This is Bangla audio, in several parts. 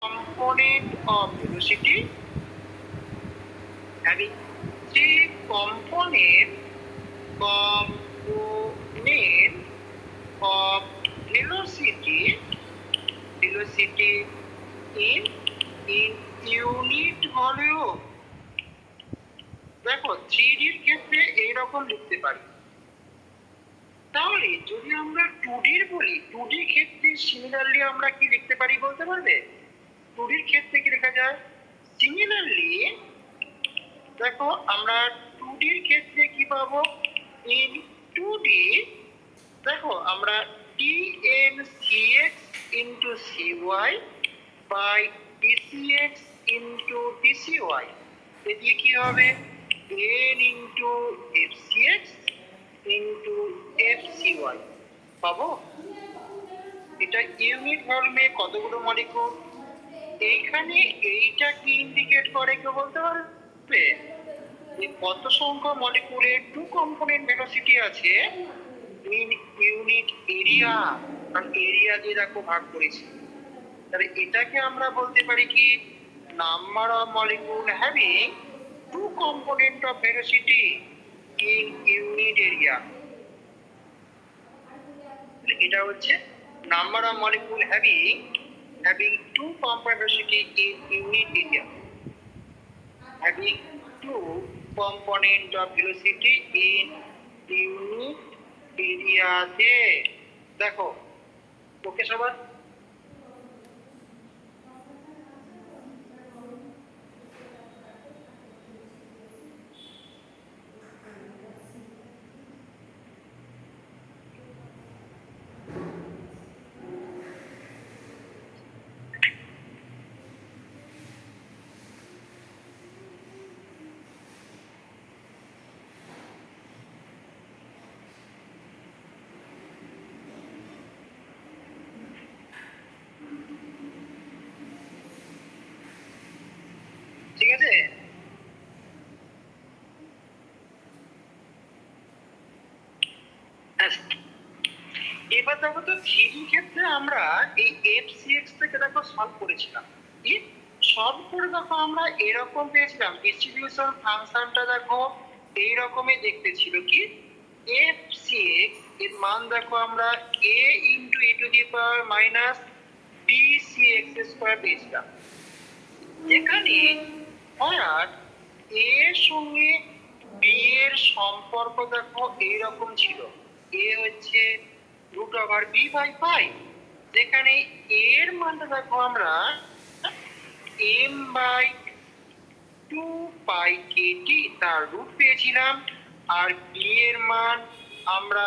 component of velocity having three component of velocity in unit volume। দেখো 3D এর ক্ষেত্রে এইরকম লিখতে পারি। তাহলে যদি আমরা 2D এর বলি, 2D ক্ষেত্রে সিমিলারলি আমরা কি লিখতে পারি বলতে পারবে? 2D এর ক্ষেত্রে কি লেখা যায়? সিমিলারলি দেখো আমরা 2D এর ক্ষেত্রে কি পাবো? ইন 2D দেখো আমরা tn cx into cy by dcx into dcy এদিকে কি হবে? n into fcx into fcy পাবো। এটা ইউনিট ভলিউমে কতগুলো মলিকুল? এইখানে এইটা কি ইন্ডিকেট করে কেউ বলতে পারবে? যে কত সংখ্যক মলিকুলের টু কম্পোনেন্ট ভেলোসিটি আছে ইন ইউনিট এরিয়া, আর এরিয়া দিয়ে দেখো ভাগ করেছি। তাহলে এটাকে আমরা বলতে পারি কি? Number of molecule having two component of velocity in unit area. এটা হচ্ছে number of molecule having two component velocity in unit area, having two component of velocity in unit area তে দেখো ওকে সবার? ঠিক আছে? এবার দেখো তো 3D ক্ষেত্রে আমরা এই fcx থেকে দেখো সলভ করেছিলাম। কি সলভ করে দেখো আমরা এরকম পেয়েছিলাম ডিস্ট্রিবিউশন ফাংশনটা দেখো এই রকমই দেখতে ছিল। কি fcx এর মান দেখো আমরা a into e to the power minus bcx square পেয়েছিলাম। এখানে আর a এর সঙ্গে b এর সম্পর্ক দেখো এইরকম ছিল। a হচ্ছে √b/π, যেখানে a এর মানটা দেখো আমরা m/2π/kt তার রুট পেয়েছিলাম, আর b এর মান আমরা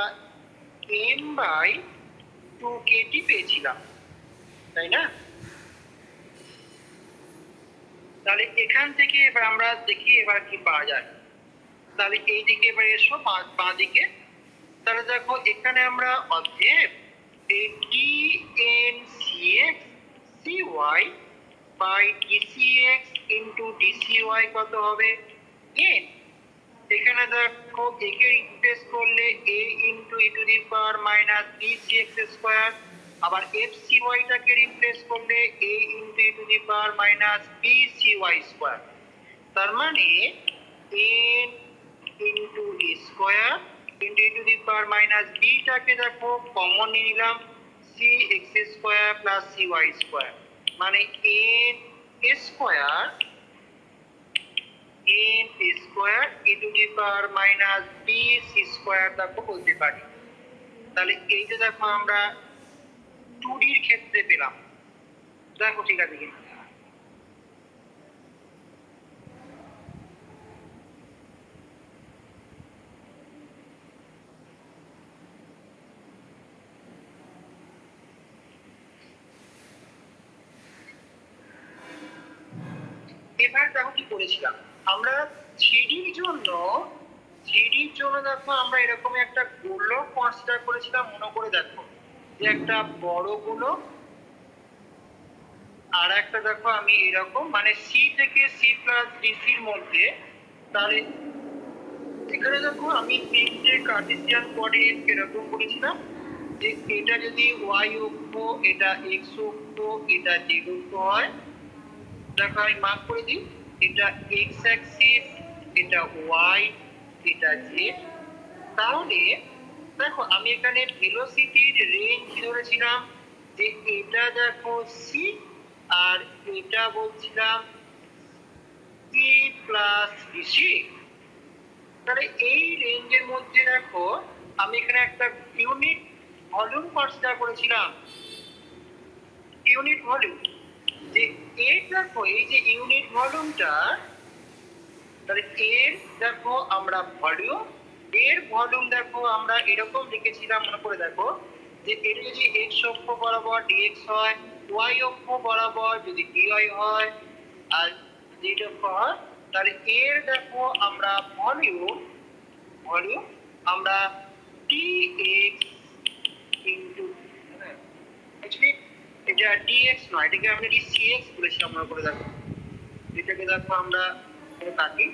m/2kt পেয়েছিলাম, তাই না? তাহলে এখান থেকে এবার আমরা দেখি এবার কি পাওয়া যায়। তাহলে এই দিকে এবার এসো বাঁ দিকে। তাহলে দেখো এখানে আমরা অতএব এই tn cx cy by dcx into dcy কত হবে? n। এখানে দেখো একে রিপ্লেস করলে a into e to the power minus bcx square, আবার fcy টাকে রিপ্লেস করলে a into e to the power minus bcy square. তার মানে n into e square into e to the power minus b টাকে দেখো কমন নিয়ে নিলাম, cx square plus cy square, মানে n square e to the power minus bc square দেখো বলতে পারি। তাহলে এইটা দেখো আমরা 2D এর ক্ষেত্রে পেলাম। দেখো ঠিক আছে কিনা? এবার দেখো কি করেছিলাম আমরা 3D র জন্য দেখো আমরা এরকম একটা গোলক কনসিডার করেছিলাম। মনে করে দেখো যে একটা বড় গোলক, আর একটা দেখো আমি এরকম মানে সি থেকে সি প্লাস ডিসির মধ্যে। তাহলে এখানে দেখো আমি তিনটে কার্টেসিয়ান কোঅর্ডিনেট এরকম করেছিলাম। যে এটা যদি ওয়াই অক্ষ, এটা এক্স অক্ষ, এটা জেড অক্ষ হয়, দেখো আমি মার্ক করে দিই, এটা এক্স অ্যাক্সিস, এটা ওয়াই, এটা জেড। তাহলে দেখো আমি এখানে ভেলোসিটির রেঞ্জ ধরেছিলাম যে এটা দেখো সি, আর এটা বলছিলাম সি প্লাস বিসি। তাহলে এই রেঞ্জের মধ্যে দেখো আমি এখানে একটা ইউনিট ভলিউম কনসিডার করেছিলাম। ইউনিট ভলিউম, যে এর দেখো এই যে ইউনিট ভলিউমটা, তাহলে এর দেখো আমরা ভলিউম, এর ভলিউম দেখো আমরা এরকম লিখেছিলাম, মনে করে দেখো, যে এর যদি এক্স অক্ষ বরাবর ডিএক্স হয়, ওয়াই অক্ষ বরাবর যদি ডিওয়াই হয়, আর জেড অক্ষ হয়, তাহলে এর দেখো আমরা ভলিউম, ভলিউম আমরা টি এক্স ইন্টু, অ্যাকচুয়ালি এটা ডিএক্স নয়, এটাকে আমরা ডিসিএক্স বলেছিলাম, মনে করে দেখো। এটাকে দেখো আমরা কাটি,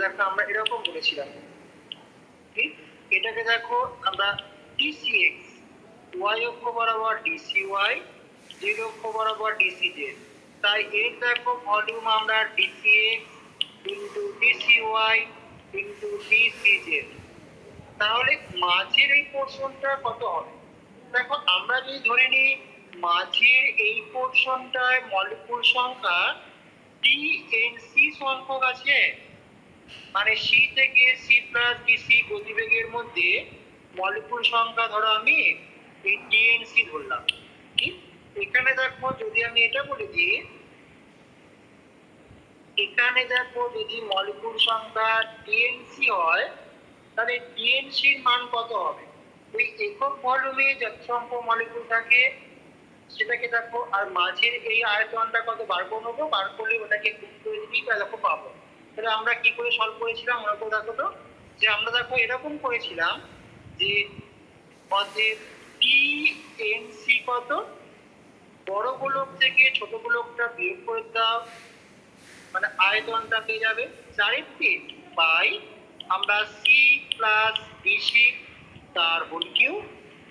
দেখো আমরা এরকম বলেছিলাম, ঠিক? এটাকে দেখো আমরা ডিসিএক্স, ওয়াই অক্ষ বরাবর ডিসি ওয়াই, জেড অক্ষ বরাবর ডিসি জেড। তাই এর দেখো ভলিউম আমরা d c x into d c y into d c z. তাহলে মাঝের এই পোর্শনটা কত হবে? দেখো আমরা যদি ধরে নিই মাঝের এই পোর্শনটায় মলিকুল সংখ্যা ডিএনসি সংখ্যক আছে, মানে সি থেকে সি প্লাস ডিসি গতিবেগের মধ্যে মলিকুল সংখ্যা ধরো আমি এই ডিএনসি ধরলাম, ঠিক? এখানে দেখো যদি আমি এটা বলে দিই, এখানে দেখো যদি মলিকুল সংখ্যা ডিএনসি হয়, তাহলে ডিএনসির মান কত হবে? ওই একক ভলিউমে যত সংখ্যক মলিকুল থাকে সেটাকে দেখো, আর মাঝের এই আয়তনটা কত বার করে নেবো, বার করলে ওটাকে গুণ করে দিবি, তাহলে দেখো পাবো। তাহলে আমরা কি করে সলভ করেছিলাম মনে করে দেখো তো, যে আমরা দেখো এরকম করেছিলাম যে অতএব ডিএনসি কত, বড় গোলক থেকে ছোট গোলকটা বিয়োগ করে দাও, মানে আয়তনটা পেয়ে যাবে 4/3 বাই আমরা সি প্লাস ডিসি তার হোল কিউ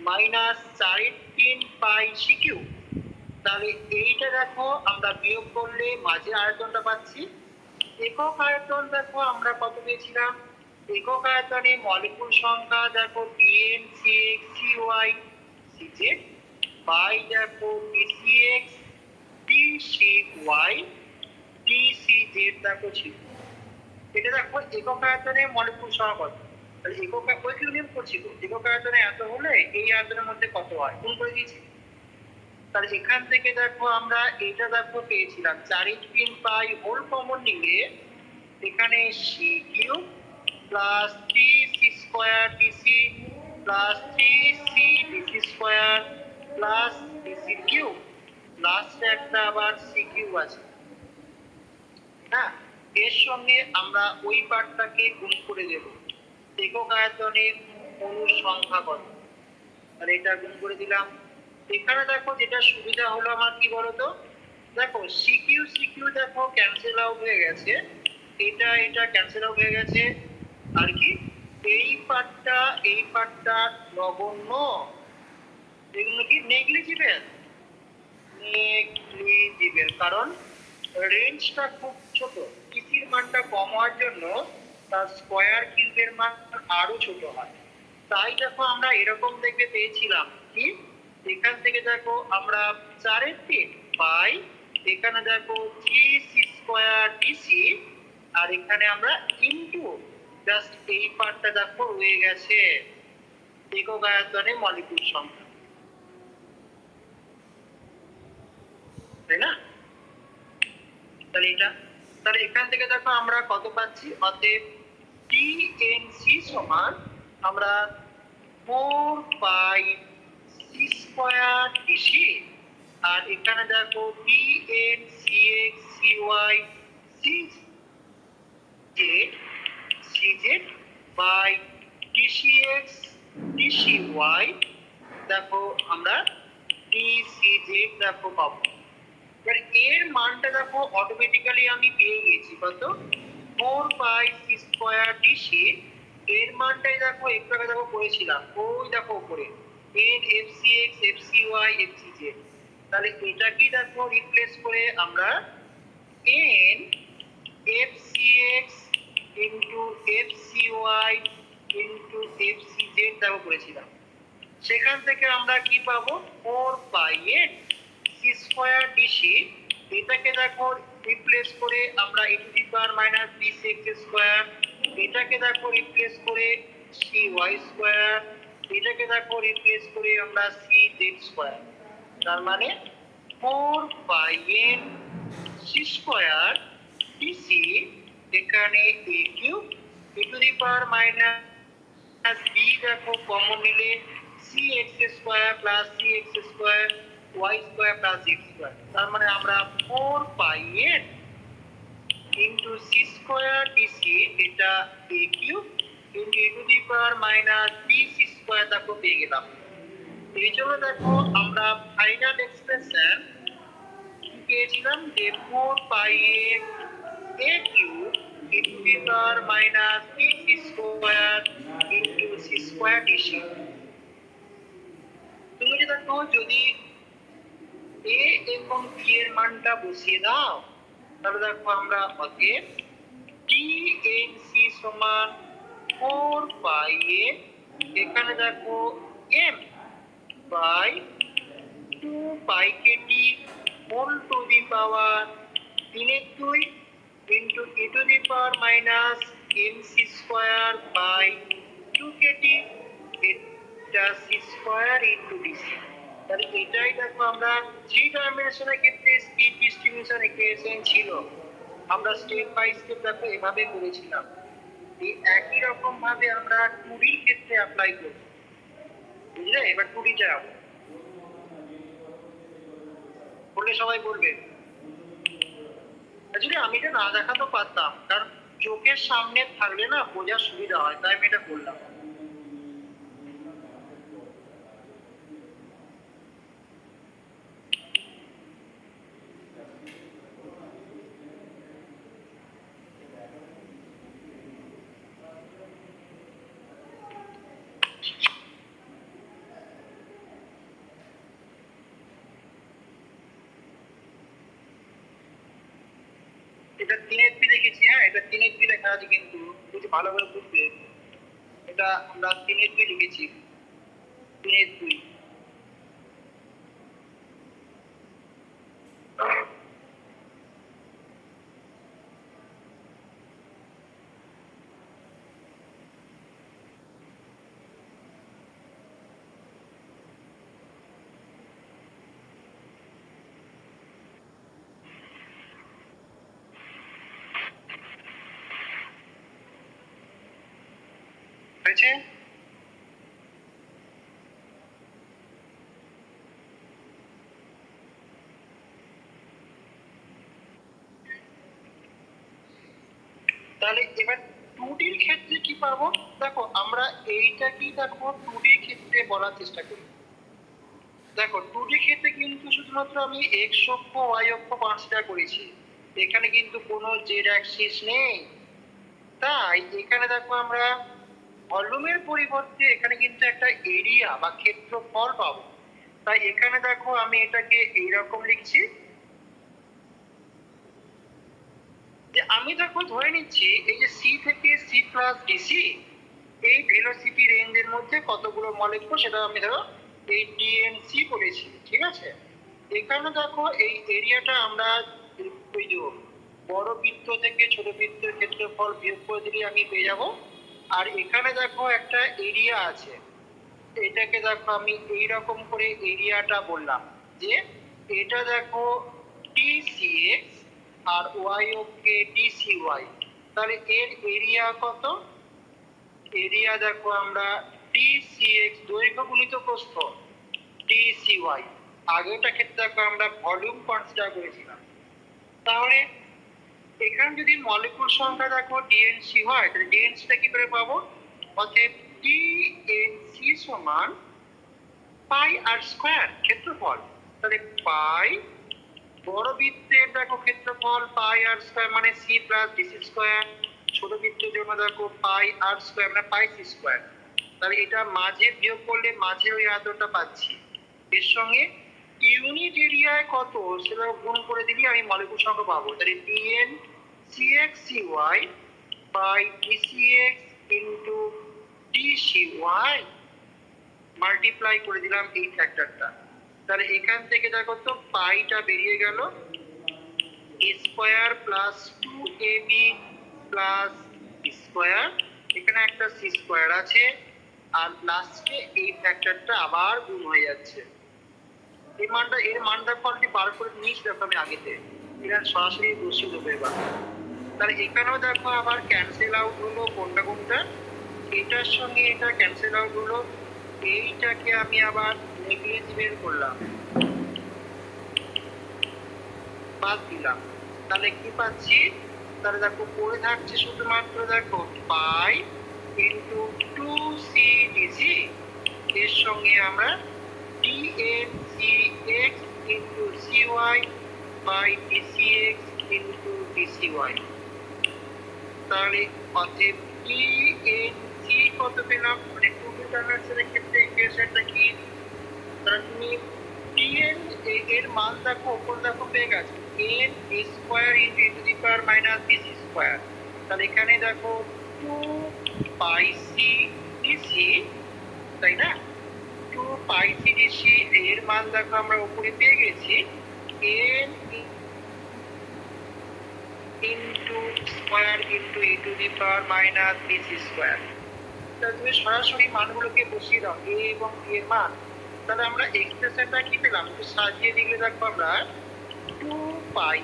মাইনাস 4/3 পাই সি কিউ। তাহলে এইটা দেখো আমরা বিয়োগ করলে মাঝে আয়তনটা পাচ্ছি। একক আয়তন দেখো আমরা কত পেয়েছিলাম, একক আয়তনে মলিকুল সংখ্যা দেখো ডিএন সিএক্স সিওয়াই সিজেড বাই দেখো ডিসিএক্স ডিসিওয়াই ডিসিজেড দেখো ছিল। এটা দেখো একক আয়তনে মলিকুল সংখ্যা কত, তাহলে একক ওই নিয়ম করছিল, একক আয়তনে এত হলে এই আয়তনের মধ্যে কত হয় গুণ করে দিয়েছি। তাহলে এখান থেকে দেখো আমরা এটা দেখো পেয়েছিলাম 4/3 পাই হোল কমন নিলে এখানে c cube plus 3c square d c plus 3c d c square plus d c cube, লাস্টে একটা আবার সি কিউব আছে, হ্যাঁ? এর সঙ্গে আমরা ওই পার্টটাকে গুণ করে দেব, একক আয়তনের অণুর সংখ্যা কত, তাহলে এটা গুণ করে দিলাম। এখানে দেখো যেটা সুবিধা হলো আমার কি বলতো, দেখো সিকিউ সিকিউ দেখো ক্যান্সেল আউট হয়ে গেছে, এটা এটা ক্যান্সেল আউট হয়ে গেছে, আর কি এই পার্টটা নগণ্য, এগুলো কি নেগলিজিবল, নেগলিজিবল, কারণ রেঞ্জটা খুব ছোট, কিসির মানটা কম হওয়ার জন্য তার স্কয়ার কিউবের মান আরো ছোট হয়। তাই দেখো আমরা এরকম দেখে পেয়েছিলাম কি, এখান থেকে দেখো আমরা 4/3 পাই, এখানে দেখো 3c স্কয়ার ডিসি, আর এখানে আমরা ইনটু জাস্ট এই পার্টটা দেখো রয়ে গেছে একক আয়তনে মলিকুল সংখ্যা, তাই না? তাহলে এটা, তাহলে এখান থেকে দেখো আমরা কত পাচ্ছি, অতএব টিএনসি সমান আমরা 4 পাই সি স্কয়ার ডিসি, আর এখানে দেখো DNA CX CY CZ CZ by DCX DCY দেখো আমরা ডিসিজেড দেখো পাবো। এর মানটা দেখো অটোমেটিক্যালি আমি পেয়ে গেছি কত, 4 পাই সি স্কয়ার ডিসি এর মানটাই দেখো একটু আগে দেখো করেছিলাম, ওই দেখো উপরে এন এফসিএক্স এফসিওয়াই এফসিজেড। তাহলে এটাকেই দেখো রিপ্লেস করে আমরা এন এফসিএক্স ইন্টু এফসিওয়াই ইন্টু এফসিজেড দেখো করেছিলাম। সেখান থেকে আমরা কি পাবো, 4 পাই সি স্কোয়ার ডিসি। এটাকে দেখো রিপ্লেস করে আমরা e to the power minus b x square, এটাকে দেখো রিপ্লেস করে সি ওয়াই স্কোয়ার, এটাকে দেখো রিপ্লেস করে আমরা সি জেড স্কোয়ার। তার মানে 4 পাই সি স্কোয়ার ডিসি, এখানে A cube e to the power minus B দেখো কমন নিলে C X square plus C X square Y square plus Z square. তার মানে আমরা 4 pi into C square DC, এটা A cube into e to the power minus B C square দেখো পেয়ে গেলাম। এই জন্য দেখো আমরা ফাইনাল এক্সপ্রেশন কি পেয়েছিলাম, যে 4 pi A cube e to the power minus B C square into C square DC. তুমি যে দেখো যদি এ এবং বি এর মানটা বসিয়ে দাও, তাহলে দেখো আমরা অতএব টি এন সি সমান 4 পাই এখানে দেখো m by 2 pi k T whole to the power 3/2 into e to the power minus m C square by 2 k T, এটা সি স্কোয়ার ইন্টু ডিসি। তাহলে এটাই দেখো আমরা 3 ডাইমেনশনের ক্ষেত্রে স্পিড ডিস্ট্রিবিউশন ইকুয়েশন ছিল, আমরা স্টেপ বাই স্টেপ দেখো এভাবে করেছিলাম। এই একই রকম ভাবে আমরা 2D ক্ষেত্রে অ্যাপ্লাই করব, বুঝলে? এবার 2D যাব বললে সবাই বলবে। যদি আমি এটা না দেখাতেও পারতাম, কারণ চোখের সামনে থাকলে না বোঝার সুবিধা হয়, তাই আমি এটা বললাম। এটা 3 লিখেছি, হ্যাঁ এটা 3 লেখা আছে, কিন্তু যদি ভালো করে বুঝবে এটা আমরা 3 লিখেছি, 3 হয়েছে। তাহলে এবার 2D র ক্ষেত্রে কি পাবো, দেখো আমরা এইটাকেই দেখো 2D র ক্ষেত্রে বলার চেষ্টা করি। দেখো 2D ক্ষেত্রে কিন্তু শুধুমাত্র আমি x অক্ষ y অক্ষ কনসিডার করেছি, এখানে কিন্তু কোনো জেড অ্যাক্সিস নেই। তাই এখানে দেখো আমরা ভলিউমের পরিবর্তে এখানে কিন্তু একটা এরিয়া বা ক্ষেত্রফল পাবো। তাই এখানে দেখো আমি এটাকে এইরকম লিখছি, যে আমি দেখো ধরে নিচ্ছি এই যে সি থেকে সি প্লাস ডিসি এই ভেলোসিটি রেঞ্জের মধ্যে কতগুলো মলিকিউল সেটা আমি ধরো এই ডিএনসি বলেছি, ঠিক আছে? এখানে দেখো এই এরিয়াটা আমরা ওই যে বড় বৃত্ত থেকে ছোট বৃত্তের ক্ষেত্রফল বিয়োগ করে দিলে আমি পেয়ে যাব। আর এখানে দেখো একটা এরিয়া আছে, এটাকে দেখো আমি এইরকম করে এরিয়াটা বললাম যে এটা দেখো ডিসিএক্স আর ওয়াই অক্ষে ডিসিওয়াই। তাহলে এর এরিয়া কত, এরিয়া দেখো আমরা ডিসিএক্স দৈর্ঘ্য গুণিত প্রস্থ ডিসিওয়াই। আগেরটা ক্ষেত্রে দেখো আমরা ভলিউম কনসিডার করেছিলাম। তাহলে এখানে যদি মলিকিউল সংখ্যা দেখো ডিএনসি হয়, তাহলে ডিএনসিটা কি করে পাবো, অতএব ডিএনসি সমান পাই আর স্কয়ার ক্ষেত্রফল। তাহলে পাই বড় বৃত্তের দেখো ক্ষেত্রফল পাই আর স্কয়ার মানে সি প্লাস ডিসি স্কয়ার, ছোট বৃত্তের জন্য দেখো পাই আর স্কোয়ার মানে পাই সি স্কোয়ার। তাহলে এটা মাঝে বিয়োগ করলে মাঝে ওই আয়তনটা পাচ্ছি, এর সঙ্গে ইউনিট এরিয়ায় কত সেটা গুণ করে দিলে আমি মলিকুল সংখ্যা পাবো। তাহলে DN CX CY by DCX into DCY multiply করে দিলাম এই ফ্যাক্টরটা। তাহলে এখান থেকে দেখো তো পাইটা বেরিয়ে গেল, A square plus 2ab plus square, এখানে একটা সি স্কোয়ার আছে, আর লাস্টে এই ফ্যাক্টরটা আবার গুণ হয়ে যাচ্ছে। এর মানটা কোয়ালিটি বার করে নিয়েছি দেখো আমি আগেতে, এটা সরাসরি বসিয়ে দেবো এবার। তাহলে এখানেও দেখো আবার ক্যান্সেল আউট হলো কোনটা কোনটা, এটার সঙ্গে এটা ক্যান্সেল আউট হলো, এইটাকে আমি আবার নেগলিজিবল করলাম, বাদ দিলাম। তাহলে কি পাচ্ছি, তাহলে দেখো পড়ে থাকছে শুধুমাত্র দেখো পাই ইন্টু 2cdc, এর সঙ্গে আমরা dncx into cy by dcx into dcy। তাহলে অতএব dnc কত পেলাম, মানে টু ট্রান্সফারের ক্ষেত্রে ইকুয়েশনটা কি, তাহলে তুমি dn এর মান দেখো উপর দেখো পেয়ে গেছো n square into e to the power minus bc square. তাহলে এখানে দেখো 2 পাই সি ডিসি, তাই না, 2 পাই সি ডিসি এর মান দেখো আমরা উপরে পেয়ে গেছি n into square into e to the power minus bc square. তাহলে তুমি সরাসরি মানগুলোকে বসিয়ে দাও a এবং b এর মান। তাহলে আমরা এক্সপ্রেশনটা কি পেলাম, একটু সাজিয়ে দিলে দেখো আমরা 2 pi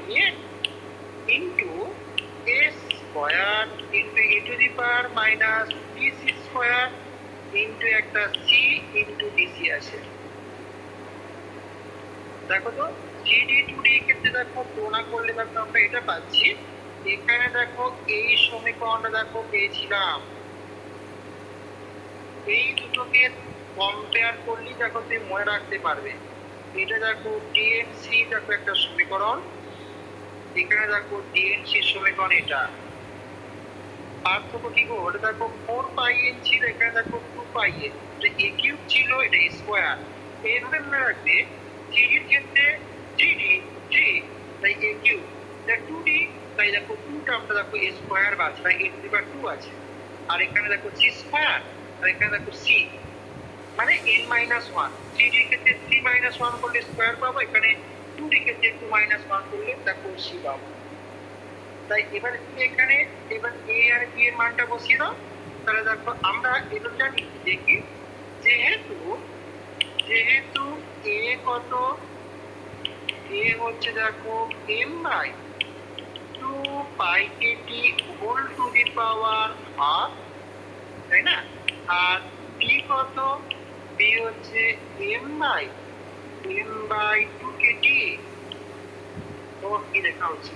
into A square into e to the power minus bc square into একটা সি ইন্টু ডিসি আছে। দেখো তো জিডি টু ডি ক্ষেত্রে দেখো তুলনা করলে দেখো আমরা এটা পাচ্ছি, এখানে দেখো এই সমীকরণটা দেখো পেয়েছিলাম, এই দুটোকে কম্পেয়ার করলে দেখো তুমি মনে রাখতে পারবে। এটা দেখো ডিএনসি দেখো একটা সমীকরণ, এখানে দেখো ডিএনসি সমীকরণ, এটা পার্থক্য কি গো, ওটা দেখো 4 পাই এন ছিল, এখানে দেখো 2 পাই এন, এটা এ কিউব ছিল, এটা স্কোয়ার। এইভাবে মনে রাখবে জিডির ক্ষেত্রে জিডি জি তাই এ কিউব, এটা 2ডি তাই দেখো 2 টার্মটা দেখো এ স্কোয়ার বা আছে, তাই এ টু দি পাওয়ার 2 আছে, আর এখানে দেখো সি স্কোয়ার, আর এখানে দেখো সি মানে n মাইনাস 1। জিডি এর ক্ষেত্রে 3 মাইনাস 1 করলে স্কোয়ার পাবো, এখানে 2ডি ক্ষেত্রে 2 মাইনাস 1 করলে দেখো সি পাবো। তাই এবার এখানে এবার এ আর বি এর মানটা বসিয়ে দাও। তাহলে দেখো আমরা এটা জানি দেখি, যেহেতু এ কত, এ হচ্ছে দেখো m by 2 pi Katie whole to the power half, তাই না, আর বি কত, বি হচ্ছে m বাই 2 কেটি, ও কি লেখা হচ্ছে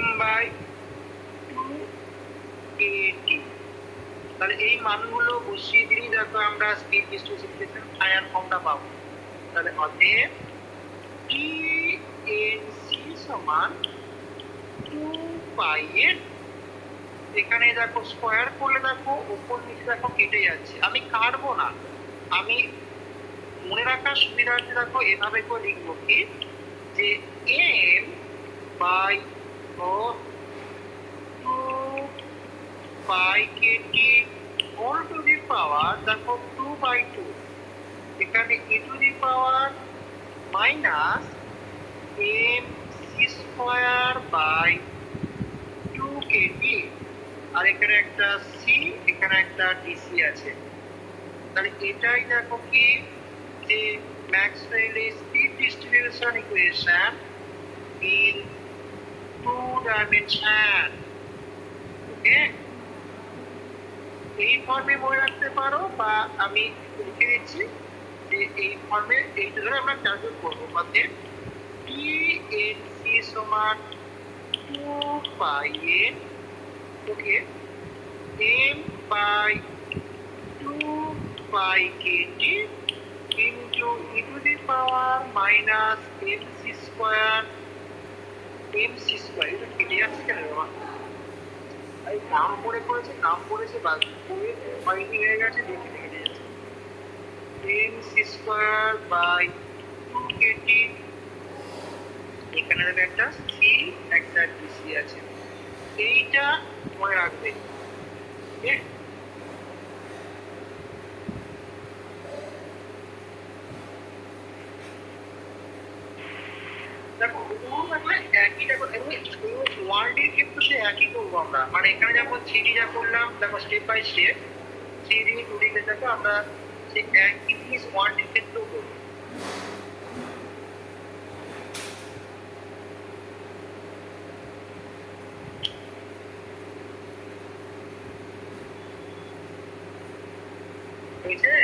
m বাই 2kt। তাহলে এই মানগুলো বসিয়ে দিলেই দেখো আমরা স্পিড ডিস্ট্রিবিউশন হায়ার ফর্মটা পাবো। তাহলে অতএব ডিএনসি সমান 2 পাই এর, এখানে দেখো স্কোয়ার করলে দেখো উপর নিচে দেখো কেটে যাচ্ছে, আমি কাটবো না, আমি মনে রাখার সুবিধার্থে দেখো এভাবে করে লিখবো কি, যে m by 2 pi Katie whole to the power দেখো 2/2, এখানে e to the power minus m C square by 2 KT, আর এখানে একটা সি, এখানে একটা ডিসি আছে। তাহলে এটাই দেখো কি, যে ম্যাক্সওয়েলের speed distribution equation in 2 dimension. Okay, এই ফর্মে মনে রাখতে পারো, বা আমি লিখে দিচ্ছি যে এই ফর্মে এইটা ধরে আমরা ক্যালকুলেট করবো। অতএব ডিএনসি সমান 2 pi N, okay, m by 2 pi KT into e to the power minus mc square M C square, এটা কেটে যাচ্ছে কেন বাবা? এই নাম পড়েছে বা হয়নি হয়ে গেছে, দেখে কেটে যাচ্ছে। M C square by 2 k T, এখানে দেখো একটা সি একটা ডিসি আছে, এইটা মনে রাখবে। দেখো একই, দেখো ওয়ান ডির কিন্তু সে একই করবো আমরা, মানে এখানে যেমন থ্রি যা করলাম, দেখো step by step three d to d দেখো আমরা সেই একই জিনিস ওয়ান ডির ক্ষেত্রেও করবো। হয়েছে?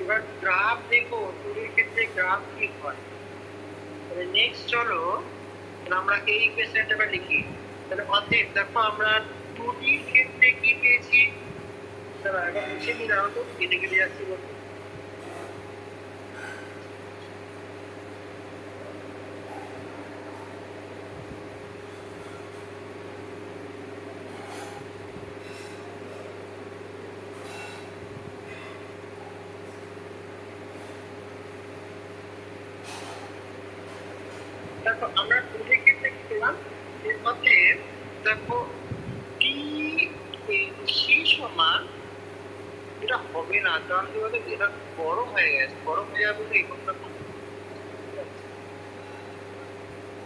এবার গ্রাফ দেখো, টুডির ক্ষেত্রে গ্রাফ কি হয়। তাহলে নেক্সট চলো আমরা এই ইকুয়েশনটা লিখি। তাহলে অতএব দেখো আমরা টুডির ক্ষেত্রে কি পেয়েছি, তাহলে এখন মুছে নিয়ে দাও তো, কেটে কেটে যাচ্ছি বলতে। দেখো আমরা টুডির ক্ষেত্রে কি পেলাম, এর মধ্যে দেখো টি সি সমান, এটা হবে না কারণ কি বলতো, এটা গরম হয়ে গেছে, গরম হয়ে যাবে বলে এখানটা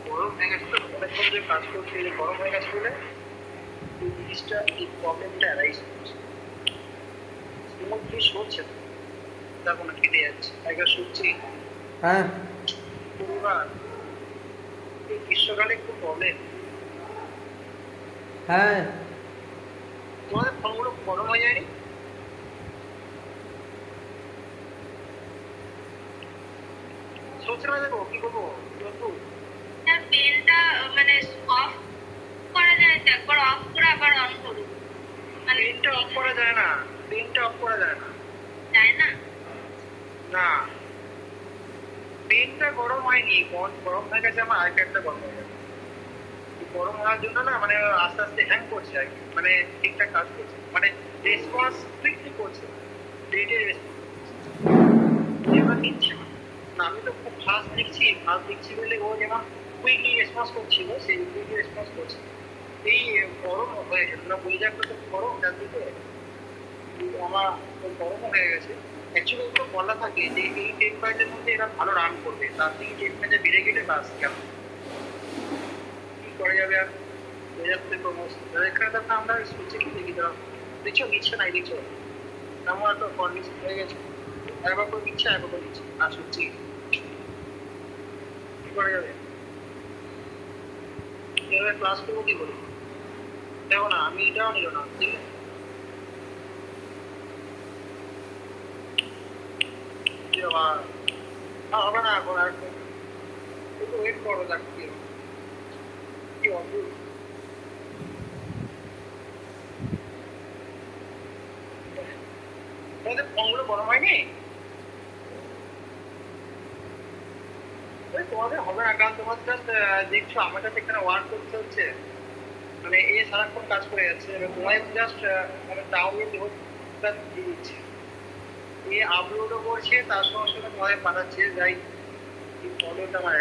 গরম হয়ে গেছে, তো অনেকক্ষণ যে কাজ করছে গরম হয়ে গেছে বলে এই জিনিসটা, এই প্রবলেমটা অ্যারাইজ করছে। সমুদ্রে সরছে না, দেখো না কেটে যাচ্ছে, একবার সরছি। হ্যাঁ পরিবার এই গ্রীষ্মকালে একটু প্রবলেম। হ্যাঁ তোমাদের ফোনগুলো গরম হয়ে যায়নি? সরছে না, দেখো কি করবো বন্ধু। পেনটা মানে অফ করা যায় তো, একবার অফ করে আবার অন করুন, মানে পেনটা অফ করা যায় না, পেনটা অফ করা যায় না। যায় না? না, পেনটা গরম হয়নি, গরম হয়ে গেছে আমার আইপ্যাডটা গরম হয়ে গেছে। গরম হওয়ার জন্য না মানে আস্তে আস্তে হ্যাং করছে আর কি, মানে ঠিকঠাক কাজ করছে, মানে রেসপন্স কুইকলি করছে, রেটে রেসপন্স এবার নিচ্ছে না। না, আমি তো খুব ফাস্ট লিখছি বলে ও যেমন কুইকলি রেসপন্স করছিল, সেই কুইকলি রেসপন্স করছে। এই গরম হয়ে গেছে না, বই যাক তো গরম চারদিকে, আমার গরম হয়ে গেছে। অ্যাকচুয়ালি ওগুলো বলা থাকে যে এই টেম্পারেচারের মধ্যে এরা ভালো রান করবে, তার থেকে টেম্পারেচার বেড়ে গেলে বাস কেমন কি করা যাবে আর। এখানে দেখো আমরা সুইচে কি দেখি, ধরো দিচ্ছ নিচ্ছে না, দিচ্ছ এমন একটা কন্ডিশন হয়ে গেছে, একবার করে দিচ্ছে একবার করে দিচ্ছে আর সুইচি কি করা যাবে। এভাবে ক্লাস করবো কি করে, দেখো না আমি এটাও নিল না, ঠিক আছে হবে না এখন আর একটু ওয়েট করো, দেখো কি হবে। কি অদ্ভুত, তোমাদের ফোনগুলো গরম হয়নি? তোমাদের হবে না কারণ তোমার জাস্ট দেখছো আমার কাছে এখানে ওয়ার্ক করতে হচ্ছে, মানে এ সারাক্ষণ কাজ করে যাচ্ছে, তোমার জাস্ট মানে ডাউনলোড দিয়ে দিচ্ছে, এ আপলোডও করছে, তার সঙ্গে সঙ্গে তোমাদের পাঠাচ্ছে, যাই এই প্রবলেমটা আমার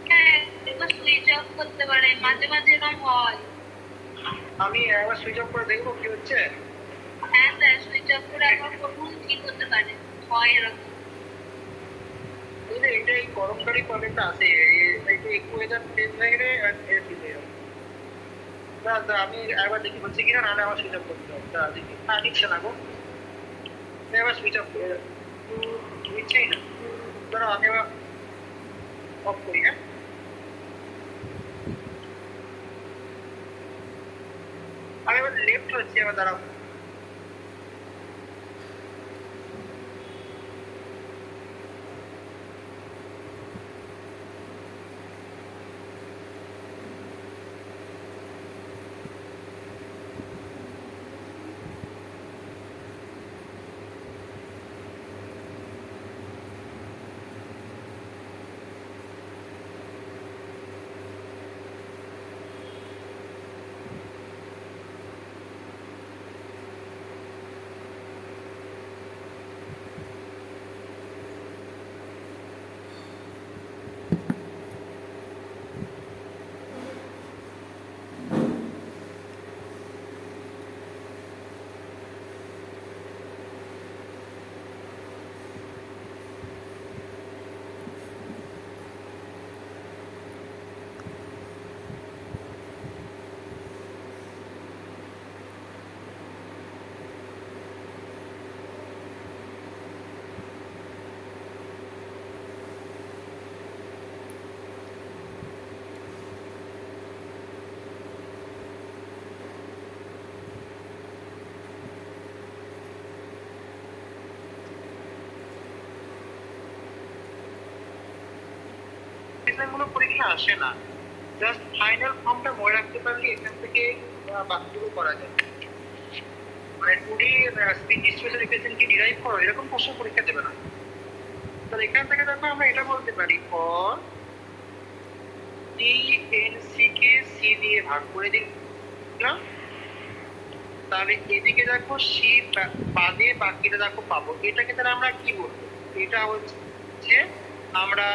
হ্যাঁ, এগুলো সুইচ অফ করতে পারে, মাঝে মাঝে এরকম হয়। আমি একবার সুইচ অফ করে দেখবো কি হচ্ছে। হ্যাঁ স্যার, সুইচ অফ করে একবার করুন, ঠিক হতে পারে, হয় এরকম। এটা এই গরমকারই প্রবলেমটা আছে, একটু একটু ওয়েদার চেঞ্জ হয়ে গেলে ঠিক হয়ে যাবে। আমি একবার দেখি হচ্ছে কিনা, নাহলে আমার সুইচ অফ করতে হবে, দেখি না নিচ্ছে না গো, এবার সুইচ অফ করে নিচ্ছেই না, ধরো আমি আবার অফ করি। হ্যাঁ আমি এবার লেফট হচ্ছে, এবার দাঁড়াও। ইকুয়েশন গুলো পরীক্ষা আসে না, জাস্ট ফাইনাল ফর্মটা মনে রাখতে পারলে এখান থেকে বাকিগুলো করা যায়। মানে 2D স্পিন ডিস্ট্রিবিউশন ইকুয়েশন কি ডিরাইভ করো এরকম প্রশ্ন পরীক্ষা দেবে না। তাহলে এখান থেকে দেখো আমরা এটা বলতে পারি for t n c k c দিয়ে ভাগ করে দিলাম, তাহলে এদিকে দেখো সি বাদে বাকিটা দেখো পাবো। এটাকে তাহলে আমরা কি বলবো? এটা হচ্ছে আমরা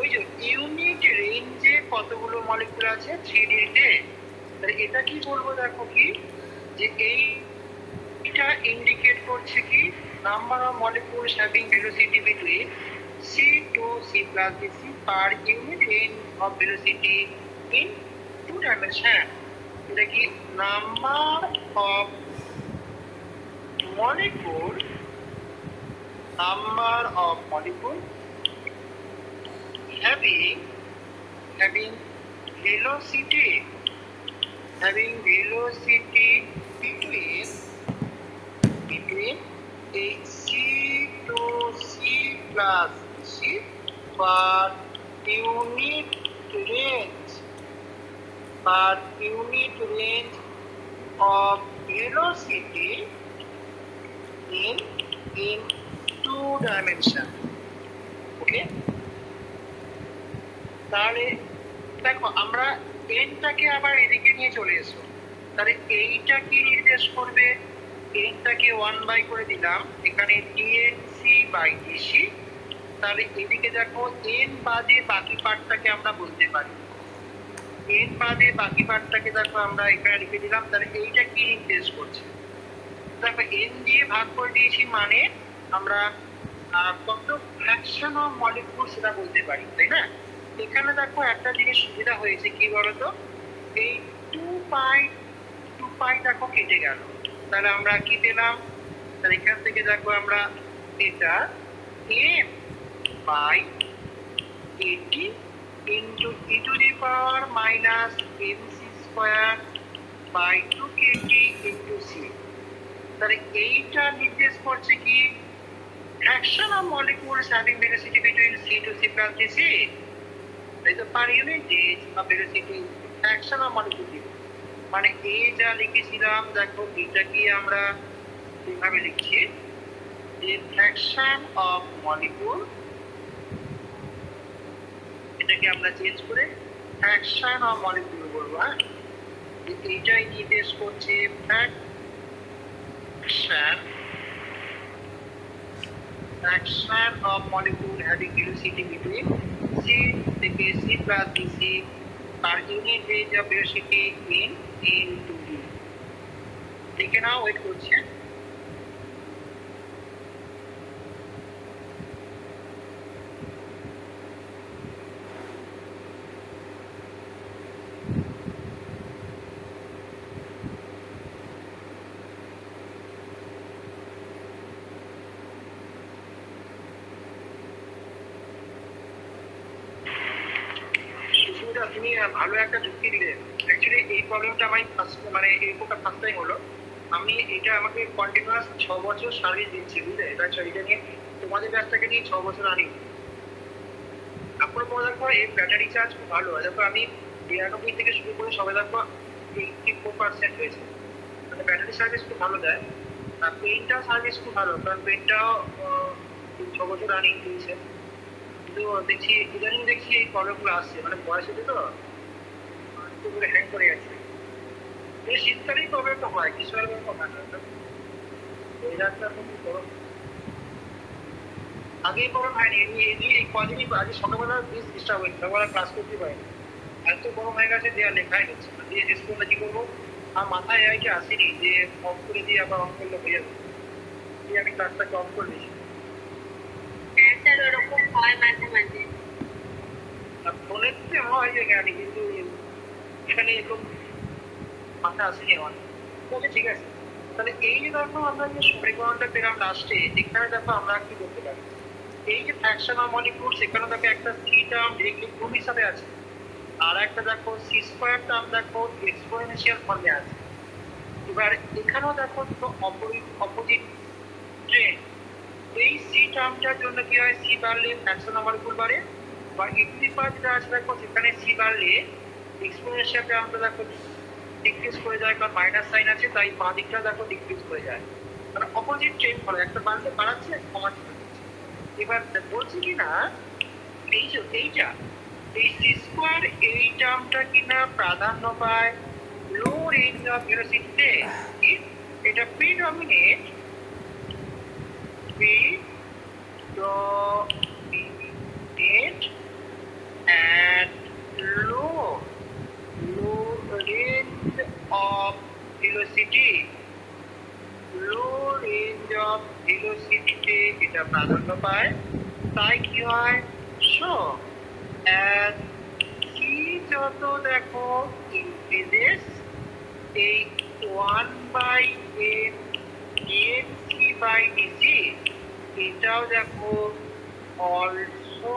ওই যে ইউনিট রেঞ্জে কতগুলো মলিকুল আছে 3D তে, তাহলে এটা কি বলবো? দেখো কি যে এইটা ইন্ডিকেট করছে কি number of molecules having velocity between c to c plus c per unit range of velocity in 2 dimension. এটা কি number of molecule having velocity between a C to C plus C per unit range of velocity in 2 dimension. ওকে, তাহলে দেখো আমরা এনটাকে আবার এদিকে নিয়ে চলে এসো, তাহলে এইটা কি নির্দেশ করবে? এনটাকে 1 বাই করে দিলাম, এখানে ডিএনসি বাই ডিসি। তাহলে এদিকে দেখো এন বাদে বাকি পার্টটাকে আমরা বলতে পারি, এন বাদে বাকি পার্টটাকে দেখো আমরা এখানে লিখে দিলাম। তাহলে এইটা কি নির্দেশ করছে? দেখো এন দিয়ে ভাগ করে দিয়েছি মানে আমরা কত ফ্র্যাকশন অফ মলিকুল সেটা বলতে পারি, তাই না? এখানে দেখো একটা জিনিস সুবিধা হয়েছে কি বলতো, এই 2 পাই দেখো কেটে গেল, তাহলে আমরা কি পেলাম? তাহলে এখান থেকে দেখো আমরা এটা m by 80 into e to the power minus mc square by 2 kT into c। তাহলে এইটা নির্দেশ করছে কি fraction of molecules having velocity between C to C plus C is the per unit range of velocity fraction of molecule। মানে এই যা লিখেছিলাম দেখো এটা কি আমরা এইভাবে লিখছি যে fraction of molecule, এটাকে আমরা চেঞ্জ করে fraction of molecule বলবো। হ্যাঁ, এইটাই নির্দেশ করছে fraction of molecule having velocity between C থেকে C plus DC per unit range of velocity in 2D। ঠিক না? ওয়েট করছে। তুমি ভালো একটা যুক্তি দিলে। অ্যাকচুয়ালি এই প্রবলেমটা আমার মানে এরকমটা ফার্স্ট টাইম হলো। আমি এটা আমাকে কন্টিনিউয়াস 6 বছর সার্ভিস দিচ্ছি, বুঝলে? এটা নিয়ে তোমাদের ব্যাচটাকে নিয়ে 6 বছর আনি। তারপরে পরে দেখো এই ব্যাটারি চার্জ খুব ভালো। দেখো আমি 92 থেকে শুরু করে সবাই দেখো 84% হয়েছে, মানে ব্যাটারি সার্ভিস খুব ভালো দেয়। আর পেনটাও সার্ভিস খুব ভালো, কারণ পেনটাও 6 বছর রানিং দিয়েছে। কিন্তু দেখছি ইদানিং দেখছি এই প্রবলেমগুলো আসছে, মানে বয়স হচ্ছে তো হ্যাং করে যাচ্ছে। এই শীতকালেই প্রবলেমটা হয়, গ্রীষ্মকালে কোনো হয় না। এই রাতটা খুব গরম, আগেই গরম হয়নি, এই কদিনই আগে সকালবেলা বেশ ডিস্টার্ব হয়েছে, সকালবেলা ক্লাস করতে পারিনি, এত গরম হয়ে গেছে দেওয়া লেখাই হচ্ছে না। দিয়ে শেষ করলে কি করবো, আর মাথায় আইকে আসেনি যে অফ করে দিয়ে আবার অন করলে হয়ে যাবে, দিয়ে আমি ক্লাসটাকে অফ করে দিয়েছি। ওরকম হয় মাঝে মাঝে, ফোনের তো হয় যে জানি, কিন্তু এখানে এরকম মাথা আসেনি আমার। তবে ঠিক আছে, তাহলে এই যে দেখো আমরা যে সমীকরণটা পেলাম লাস্টে, এখানে দেখো আমরা কি করতে পারি, এই যে ফ্র্যাকশন অফ মলিকুল সেখানে দেখো একটা সি টার্ম ডিরেক্টলি গ্রুপ হিসাবে আছে, আর একটা দেখো সি স্কোয়ার টার্ম দেখো এক্সপোনেনশিয়াল ফর্মে আছে। এবার এখানেও দেখো তো অপোজিট ট্রেন্ড, এই সি টার্মটার জন্য কি হয়, সি বাড়লে ফ্র্যাকশন অফ মলিকুল বাড়ে, বা e to the power যেটা আছে দেখো সেখানে c বাড়লে এক্সপোনেনশিয়াল টার্মটা দেখো ডিক্রিজ করে যায়, কারণ মাইনাস সাইন আছে, তাই বাঁ দিকটা দেখো ডিক্রিজ করে যায়, মানে অপোজিট ট্রেন ফলো, একটা বাড়লে বাড়াচ্ছে, কমাচ্ছে। এবার বলছি কি না, এই যে এইটা এই সি স্কোয়ার এই টার্মটা কিনা প্রাধান্য পায় লো রেঞ্জ অফ ভেলোসিটিতে। এটা প্রিডমিনেট at low range of velocity, low range of velocity তে এটা প্রাধান্য পায়। তাই কি হয়, সো as c যত দেখো increases, এই 1/n dnc by dc এটাও দেখো also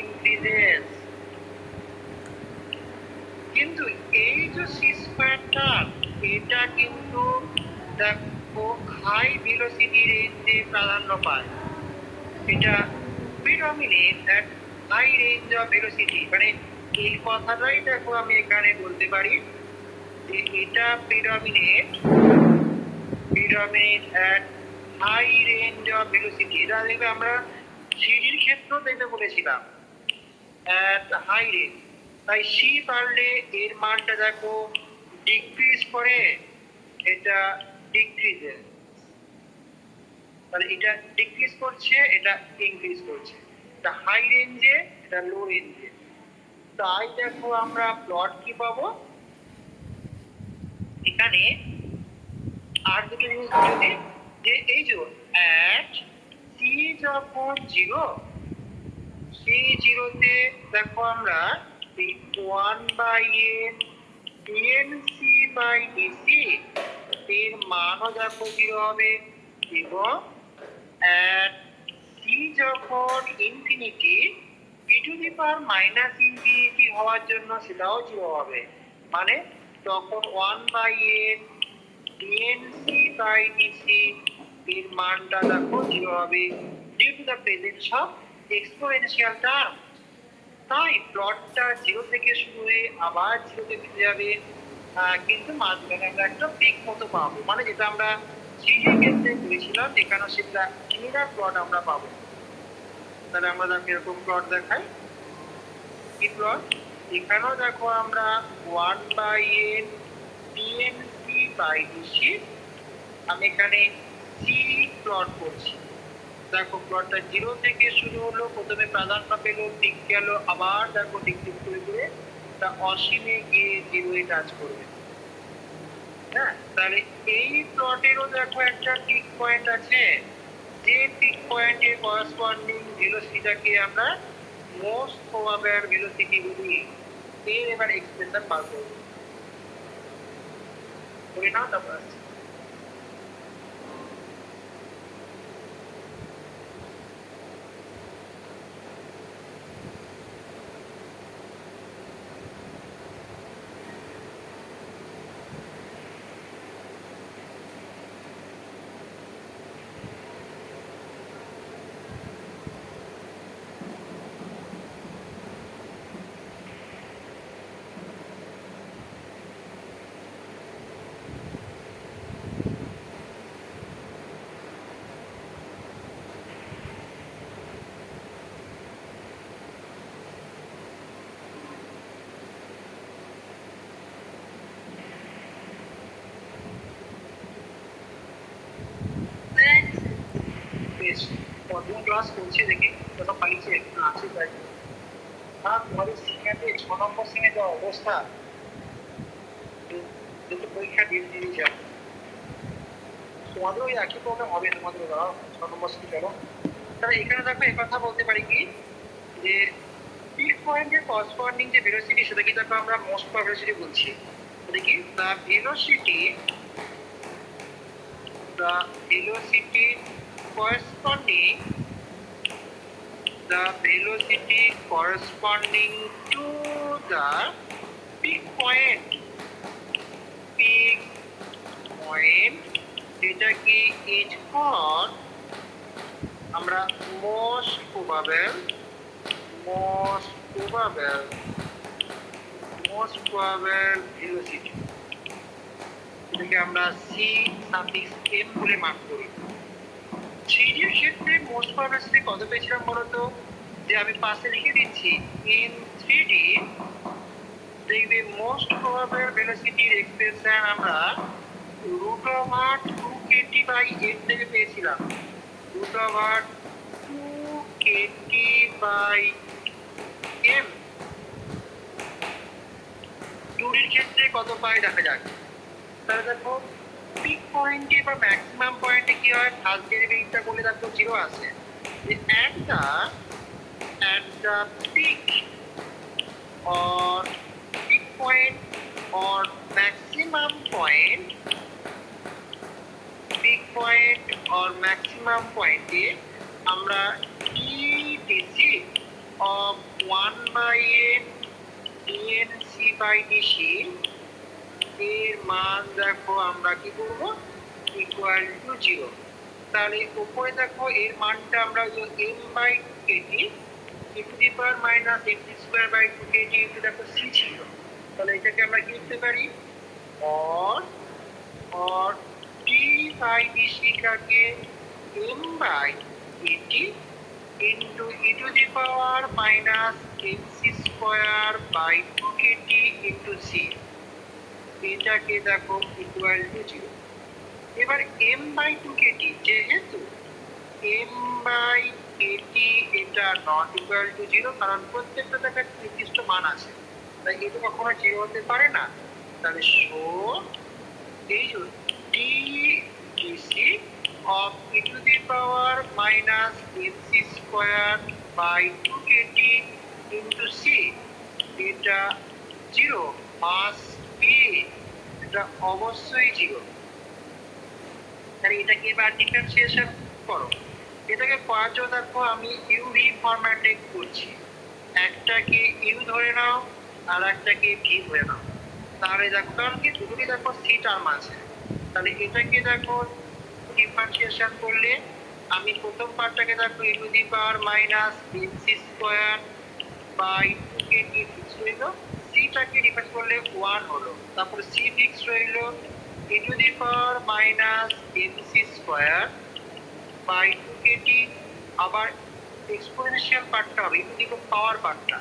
increases। কিন্তু এই যে সি স্কোয়ারটা এটা কিন্তু দেখো হাই ভেলোসিটি রেঞ্জে প্রাধান্য পায়। এটা predominate at high range of velocity, মানে এই কথাটাই দেখো আমি এখানে বলতে পারি যে এটা predominate at high range of velocity. এটা দেখবে আমরা সিডির ক্ষেত্রেও দেখতে বলেছিলাম অ্যাট হাই রেঞ্জ। তাই সি বাড়লে এর মানটা দেখো ডিক্রিজ করে, এটা ডিক্রিজে, তাহলে এটা ডিক্রিজ করছে, এটা ইনক্রিজ করছে, এটা হাই রেঞ্জে, এটা লো রেঞ্জে। তাই দেখো আমরা প্লট কি পাবো, এখানে আর দুটো জিনিস বুঝে যে এই যে অ্যাট সি যখন 0, সি 0-তে দেখো আমরা 1/n dnc by dc এর মানও দেখো 0 হবে, এবং at c যখন infinity e to the power minus infinity হওয়ার জন্য সেটাও 0 হবে, মানে তখন 1/n dnc by dc এর মানটা দেখো 0 হবে due to the presence of exponential term. তাই প্লটটা 0 থেকে শুরু হয়ে আবার 0-তে ফিরে যাবে, কিন্তু মাঝখানে আমরা একটা পিক মতো পাবো, মানে যেটা আমরা সিডির ক্ষেত্রে করেছিলাম যেখানে সেটা সিমিলার প্লট আমরা পাবো। তাহলে আমরা দেখো এরকম প্লট দেখাই, কি প্লট, এখানেও দেখো আমরা 1/n dnc by dc, আমি এখানে সি প্লট করছি। দেখো প্লটটা 0 থেকে শুরু হলো, প্রথমে প্রাধান্য পেল, পিক গেল, আবার দেখো ডিক্রিজ করে করে তা অসীমে গিয়ে 0-এ টাচ করবে। হ্যাঁ, তাহলে এই প্লটেরও দেখো একটা পিক পয়েন্ট আছে, যে পিক পয়েন্টের করেসপন্ডিং ভেলোসিটিটাকে আমরা মোস্ট প্রবাবল ভেলোসিটি বলি। এর এবার এক্সপ্রেশন বার করব, করে নাও তারপর আসছি। বেশ, কতদিন ক্লাস করছে দেখি, কত পাইছে না আছে তাই। আর তোমাদের সিনিয়রতে 6 নম্বর শ্রেণী যা অবস্থা, কিন্তু পরীক্ষা দিয়ে দিয়ে যায়, তোমাদের ওই একই প্রবলেম হবে, তোমাদের 6 নম্বর শ্রেণী চলো। তাহলে এখানে দেখো এই কথা বলতে পারি কি, যে পিক পয়েন্টের করেসপন্ডিং যে ভেলোসিটি সেটা কি দেখো আমরা মোস্ট প্রবাবল ভেলোসিটি বলছি। দেখি the velocity corresponding to the peak point এটা কি is called আমরা most probable probable most probable velocity, এটাকে আমরা সি সাফিক্স এম বলে মার্ক করি। 3D এর ক্ষেত্রে মোস্ট প্রবাবিলিটি কত পেয়েছিলাম বলতো, যে আমি পাশে লিখে দিচ্ছি ইন 3D দেখবে মোস্ট প্রবাবল ভেলোসিটির এক্সপ্রেশন আমরা √2kT/m থেকে পেয়েছিলাম। √2kT/m 2D এর ক্ষেত্রে কত পাই দেখা যাক। তাহলে দেখো পিক পয়েন্টে বা ম্যাক্সিমাম পয়েন্টে কি হয়, ফার্স্ট ডেরিভেটিভটা বলে দেখো 0 আসে। যে at the peak or peak point or maximum point, peak point or maximum point এ আমরা dc of 1/n dnc/dc এর মান দেখো আমরা কি করব, ইকুয়াল টু 0। তাহলে উপরে দেখো এর মানটা আমরা m/kT e⁻⁻x² into দেখো c ছিল, তাহলে এটাকে আমরা কি লিখতে পারি, or d/dc টাকে m/kT into e⁻⁻mc²/2kT into c, এটাকে দেখো ইকুয়াল টু 0। এবার m/2kT যেহেতু m/kT এটা নট ইকুয়াল টু 0, কারণ প্রত্যেকটা জায়গায় নির্দিষ্ট মান আছে, তাই এটা কখনো 0 হতে পারে না। তাহলে শো এই dc of e⁻⁻mc²/2kT into c এটা 0 মাস্ট বি, এটা অবশ্যই 0। তাহলে এটাকে এবার ডিফারেন্সিয়েশন করো। এটাকে করার জন্য দেখো আমি ইউভি ফরম্যাটে করছি, একটাকে ইউ ধরে নাও আর একটাকে ভি ধরে নাও। তাহলে দেখো কারণ কি দুটোকে দেখো সি টার্ম আছে, তাহলে এটাকে দেখো ডিফারেন্সিয়েশন করলে আমি প্রথম পার্টটাকে দেখো e⁻⁻mc²/2kT ফিক্স রইল, সিটাকে ডিফারেন্স করলে 1 হলো, তারপরে সি ফিক্স রইল e⁻⁻mc²/2kT, আবার এক্সপোনেনশিয়াল পার্টটা হবে e⁻পাওয়ার পার্টটা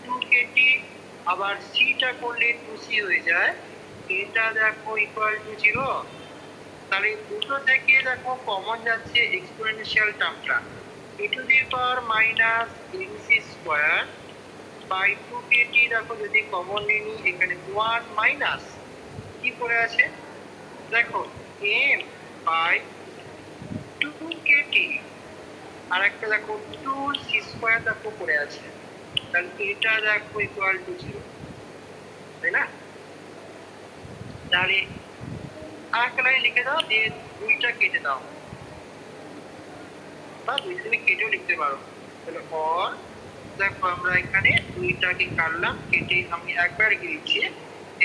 -m/2kT, আবার সিটা করলে 2c হয়ে যায়, এটা দেখো ইকুয়াল টু 0। তাহলে দুটো থেকে দেখো কমন যাচ্ছে এক্সপোনেনশিয়াল টার্মটা, e⁻⁻mc²/2kT দেখো যদি কমন নিই এখানে 1 মাইনাস কি পড়ে আছে দেখো m/2kT, আর একটা দেখো 2c² দেখো পড়ে আছে, তাহলে এটা দেখো ইকুয়াল টু 0, তাই না? তাহলে আরেকটা লাইন লিখে দাও, যে দুইটা কেটে দাও, বা দুইটা তুমি কেটেও লিখতে পারো। তাহলে অর দেখো আমরা এখানে দুইটাকে কাটলাম, কেটে আমি একবার লিখছি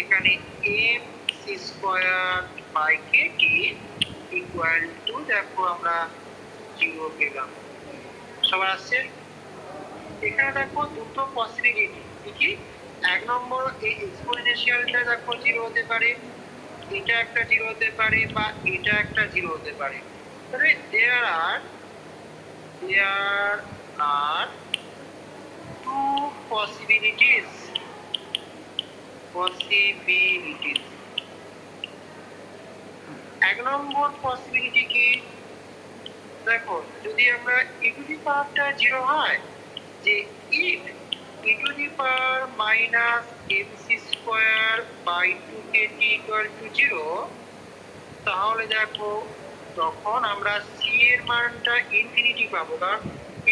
এখানে mc²/kT ইকুয়াল টু দেখো আমরা 0 পেলাম। সবার আসছে? এখানে দেখো দুটো পসিবিলিটি কি, এক নম্বর এই এক্সপোনেনশিয়ালটা দেখো 0 হতে পারে, এটা একটা 0 হতে পারে, বা এটা একটা 0 হতে পারে। তবে there are two possibilities. এক নম্বর পসিবিলিটি কি, দেখো যদি আমরা e⁻টা 0 হয়, যে if e⁻⁻mc²/2kT equal to 0, তাহলে দেখো তখন আমরা c এর মানটা ইনফিনিটি পাবো, কারণ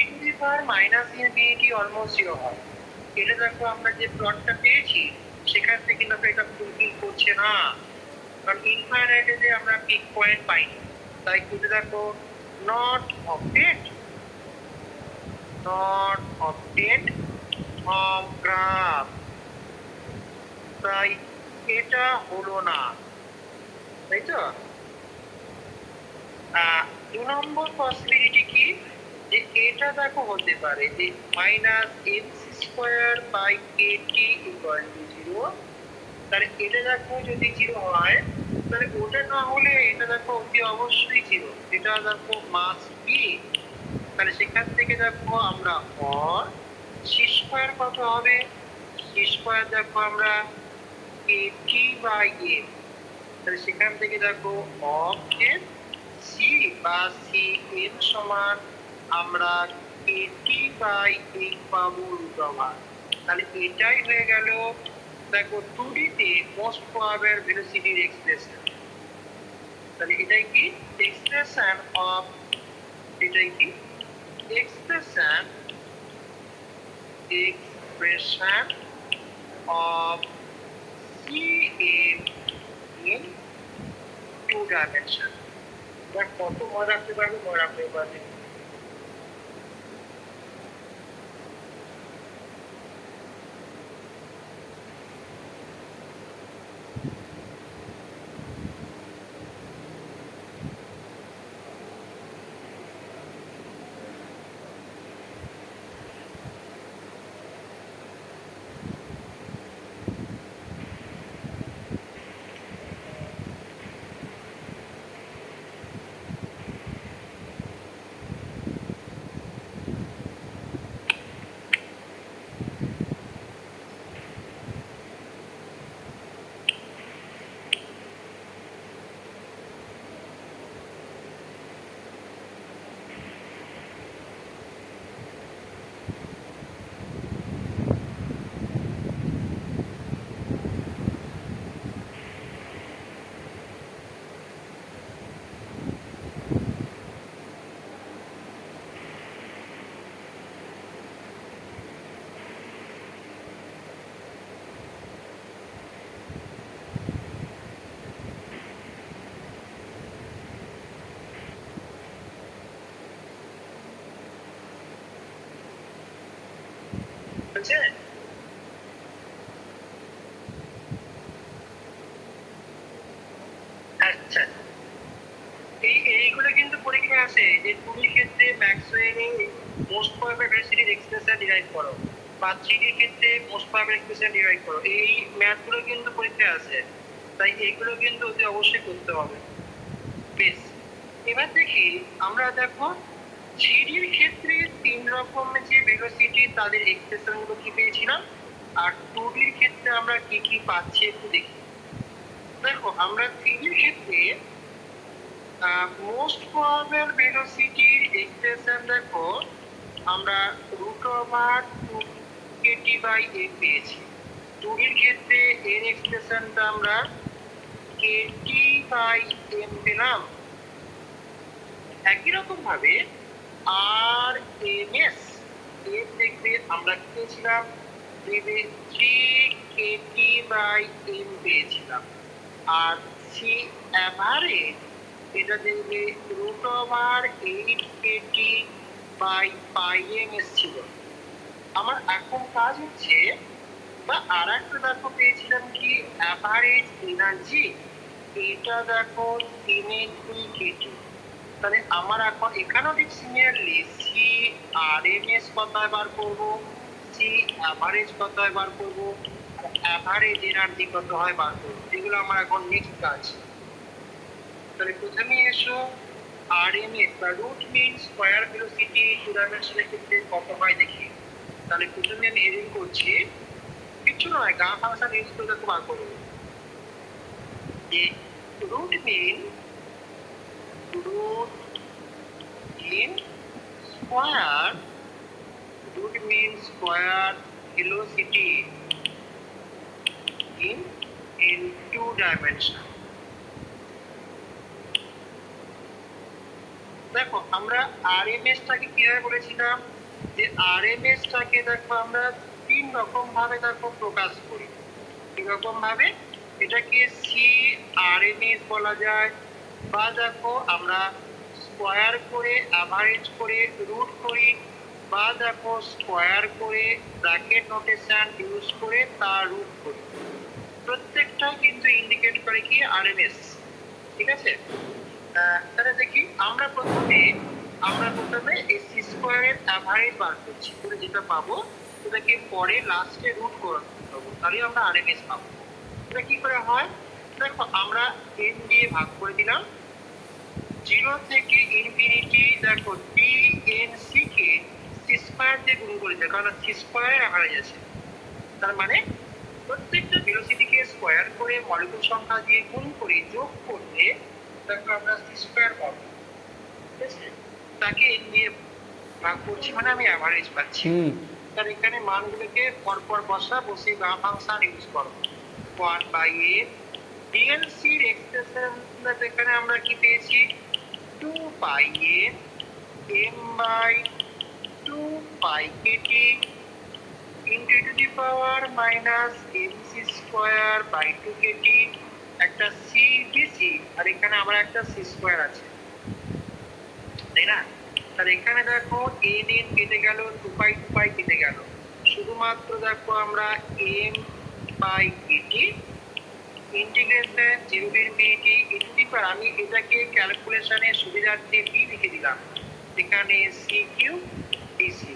e⁻⁻∞ অলমোস্ট 0 হয়। এটা দেখো আমরা যে প্লটটা পেয়েছি সেখান থেকে দেখো এটা ফুলফিল করছে না, কারণ ইনফাইনাইটে যে আমরা পিক পয়েন্ট পাইনি, তাই কিন্তু দেখো not obtained from graph, তাই এটা হলো না, তাই তো। 2 নম্বর পসিবিলিটি কি, যে এটা দেখো হতে পারে যে minus m c square by k T equal to zero. তাহলে এটা দেখো যদি জিরো হয় তাহলে ওটা না হলে এটা দেখো অতি অবশ্যই জিরো, এটা দেখো মাস বি। তাহলে সেখান থেকে দেখো আমরা অর সি স্কোয়ার কত হবে, সি স্কোয়ার দেখো আমরা কেটি বাই এম। তাহলে সেখান থেকে দেখো অফের সি বা সি এন সমান আমরা কেটি বাই এই পাবো রুট ওভার। তাহলে এটাই হয়ে গেল দেখো 2D তে মোস্ট প্রবাবল ভেলোসিটির এক্সপ্রেশন। তাহলে এটাই কি এক্সপ্রেশন অফ, এটাই কি expression expression of c n in 2 dimension. এবার কত মনে রাখতে পারবে, মনে রাখতে পারবে। বুঝছে? আচ্ছা, এইগুলো কিন্তু পরীক্ষায় আসে যে তুমি ক্ষেত্রে ম্যাক্সওয়েলের মোস্ট প্রবাবল ভেলোসিটির এক্সপ্রেশন ডিরাইভ করো বা 3D এর ক্ষেত্রে মোস্ট প্রবাবল এক্সপ্রেশন ডিরাইভ করো, এই ম্যাথগুলো কিন্তু পরীক্ষায় আসে। তাই এগুলো কিন্তু অতি অবশ্যই করতে হবে। বেশ, এবার দেখি আমরা দেখো 3D এর ক্ষেত্রে 3 রকম যে ভেলোসিটি তাদের এক্সপ্রেশন গুলো কি পেয়েছিলাম, আর 2D এর ক্ষেত্রে আমরা কি কি পাচ্ছি একটু দেখি। দেখো আমরা 3D এর ক্ষেত্রে মোস্ট প্রবাবল ভেলোসিটির এক্সপ্রেশন দেখো আমরা root over 2kt by a পেয়েছি। 2D এর ক্ষেত্রে এর এক্সপ্রেশনটা আমরা kt বাই m পেলাম। একই রকম ভাবে আর এম এস এর দেখবে আমরা কি পেয়েছিলাম, দেখবে 3kt বাই m পেয়েছিলাম। আর সি অ্যাভারেজ এটা দেখবে root over 8kt by pi m এসছিল। আমার এখন কাজ হচ্ছে বা আর একটা দেখো পেয়েছিলাম কি অ্যাভারেজ এনার্জি, এটা দেখো 3 তাহলে আমার এখন এখানেও ঠিক similarly c r m s কোথায় বার করবো, সি অ্যাভারেজ কোথায় বার করবো, অ্যাভারেজ এনার্জি কত হয় বার করবো, এগুলো আমার এখন নেক্সট কাজ। তাহলে প্রথমে এসো আর এম এস বা রুট মিন স্কোয়ার ভেলোসিটি 2 ডাইমেনশনের ক্ষেত্রে কত হয় দেখি। তাহলে প্রথমে আমি হেডিং করছি, কিছু নয় গা ফাংশন ইউজ করে দেখো বার করবো যে root mean square root mean square velocity in 2 dimension। দেখো আমরা আরএমএস টাকে কিভাবে বলেছিলাম যে আরএমএস টাকে দেখো আমরা 3 রকম ভাবে দেখো প্রকাশ করি। এরকম ভাবে এটাকে সি আরএমএস বলা যায়, বা দেখো আমরা স্কোয়ার করে অ্যাভারেজ করে রুট করি, বা দেখো স্কোয়ার করে ব্র্যাকেট নোটেশন ইউজ করে তার রুট করি। প্রত্যেকটাই কিন্তু ইন্ডিকেট করে কি আরএমএস। ঠিক আছে, তাহলে দেখি আমরা প্রথমে আমরা প্রথমে এই সি স্কোয়ারের অ্যাভারেজ বার করছি, করে যেটা পাবো সেটাকে পরে লাস্টে রুট করে দেবো, তাহলে আমরা আরএমএস পাবো। এটা কি করে হয় দেখো, আমরা এন দিয়ে ভাগ করে দিলাম, 0 থেকে ইনফিনিটি দেখো D N c k C square দিয়ে গুণ করে দিই, কারণ সি স্কোয়ারের অ্যাভারেজ আছে। তার মানে প্রত্যেকটা ভেলোসিটিকে স্কোয়ার করে মলিকুল সংখ্যা দিয়ে গুণ করে যোগ করলে দেখো আমরা সি স্কোয়ার পাবো। ঠিক আছে, তাকে এন দিয়ে ভাগ করছি মানে আমি অ্যাভারেজ পাচ্ছি। তার এখানে মানগুলোকে পরপর বসে গামা ফাংশন ইউজ করব। 1/n ডিএনসি এর এক্সপ্রেশন এখানে আমরা কি পেয়েছি, 2πn m/2πkt into to the power minus mc square by 2kt, একটা সি ডিসি আর এখানে আবার একটা সি স্কোয়ার আছে, তাই না? তার এখানে দেখো এন এন কেটে গেল, 2π কেটে গেল, শুধুমাত্র দেখো আমরা m by KT integration 0 to infinity into the power, আমি এটাকে ক্যালকুলেশনের সুবিধার্থে বি লিখে দিলাম, এখানে সি কিউ ডিসি,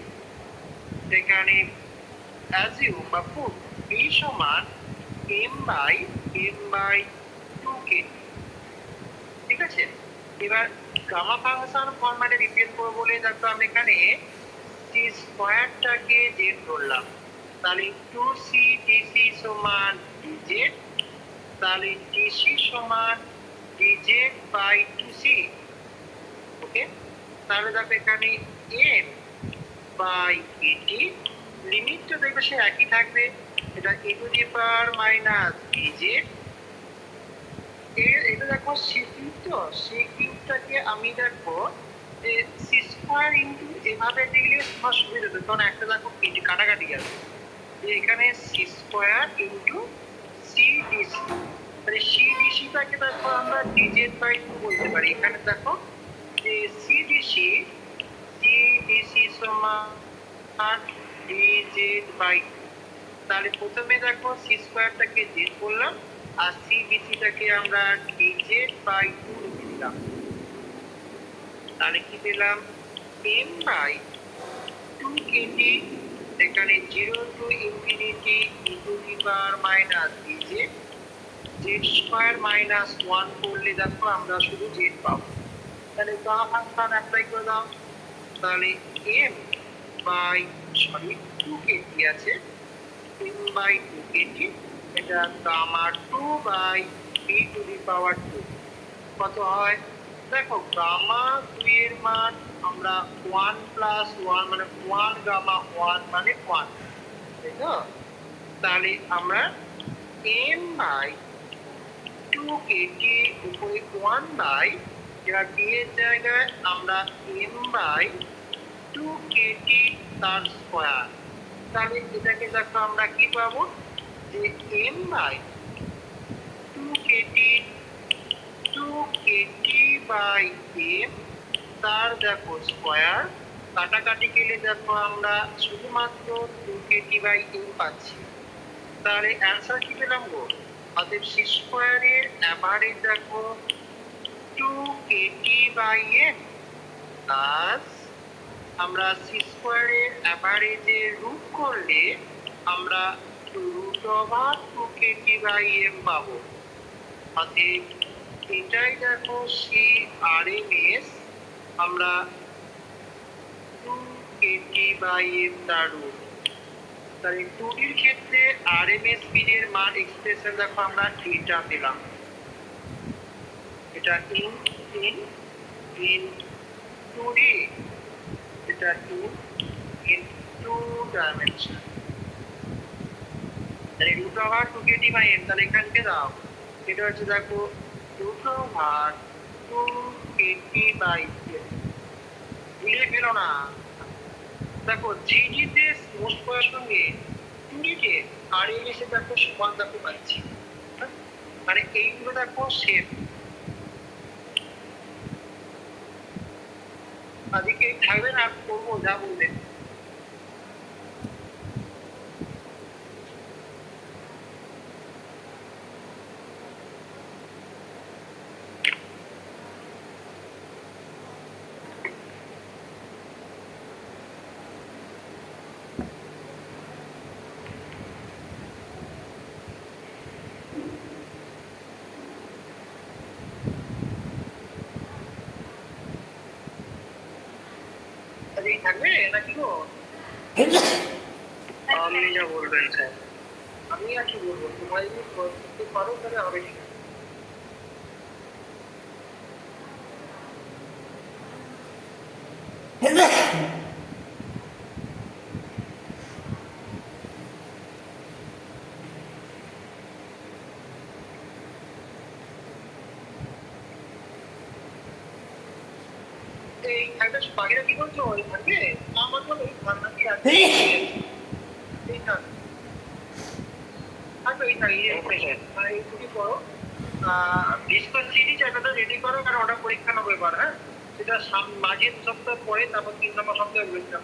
এখানে অ্যাজিউম বা পুট বি সমান m/2k। ঠিক আছে, এবার গামা ফাংশন ফরম্যাটে রিপ্রেজেন্ট করব বলে দেখো আমি এখানে সি স্কয়ারটাকে জেড ধরলাম, তাহলে 2c ডিসি সমান dz, তাহলে ডিসি সমান dz বাই 2c। ওকে, তাহলে দেখো এখানে m বাই kt লিমিটটা দেখবে সে একই থাকবে, এটা e to the power minus dz। এটা দেখো সি কিউব, তো সি কিউবটাকে আমি দেখো যে সি স্কোয়ার ইন্টু এভাবে দিলে তোমার সুবিধা হতো, কারণ একটা দেখো কেটে কাটাকাটি গেল, যে এখানে c square into c d c, তাহলে সি ডিসিটাকে দেখো আমরা ডিজেড বাই 2 বলতে পারি। এখানে দেখো যে সি ডিসি সমান ডিজেড বাই 2, তাহলে প্রথমে দেখো সি স্কোয়ারটাকে জেড বললাম আর সি ডিসিটাকে আমরা ডিজেড বাই 2 লিখে দিলাম, তাহলে কি পেলাম m/2kt, এখানে 0 to infinity e to the power minus dz, z square minus 1 করলে দেখো আমরা শুধু z পাবো। তাহলে গামা ফাংশন অ্যাপ্লাই করে দাও, তাহলে m/2kt আছে, m/2kt, এটা গামা 2/b টু দি পাওয়ার 2 কত হয় দেখো, গামা 2 এর মান আমরা 1 প্লাস 1 মানে 1 গামা 1 মানে 1, তাই তো? তাহলে আমরা m/2kt উপরে 1 বাই, এবার b এর জায়গায় আমরা m/2kt তার স্কয়ার, তাহলে এটাকে দেখো আমরা কি পাবো যে m/2kt 2kt বাই m তার দেখো স্কয়ার, কাটাকাটি গেলে দেখো আমরা শুধুমাত্র 2kt বাই m পাচ্ছি। তাহলে অ্যান্সার কি পেলাম গো, অতএব সি স্কয়ারের অ্যাভারেজ দেখো 2kt বাই m, প্লাস আমরা সি স্কয়ারের অ্যাভারেজের রুট করলে আমরা root over 2kt by m পাবো। অতএব এটাই দেখো সি আরএমএস, আমরা 2kt বাই m তার রুট। তাহলে 2D এর ক্ষেত্রে আরএমএস স্পিড এর মান এক্সপ্রেশন দেখো আমরা এটা পেলাম, এটা ইন 2D, এটা ইন 2 ডাইমেনশন, তাহলে root over 2kt by m, তাহলে এখানকে দাও, এটা হচ্ছে দেখো root over 2kt by m, ভুলে ফেলো না। দেখো থ্রিডি তে মোস্ট পাওয়ার সঙ্গে 2D তে আরএমএস এর দেখো সমান দেখো পাচ্ছি, মানে এইগুলো দেখো সেম। আজকে থাকবে না, করবো যা বলবে। কাজেই থাকবে নাকি গো? আপনি যা বলবেন স্যার, আমি আর কি বলবো, তোমার যদি করতে পারো তাহলে হবে ঠিক আছে। এই একটা পাখিরা কি বলছো, ওই থাকবে? আমার বলো ওই ঠান্ডা কি আছে? এই থাকবে, থাকবে, এই থাকবে, এই ছুটি করো। ডিসকাস সিরিজ একটা রেডি করো, কারণ ওটা পরীক্ষা নেবো এবার, হ্যাঁ? সেটা মাঝের সপ্তাহ পরে, তারপর 3 নম্বর সপ্তাহে বলছিলাম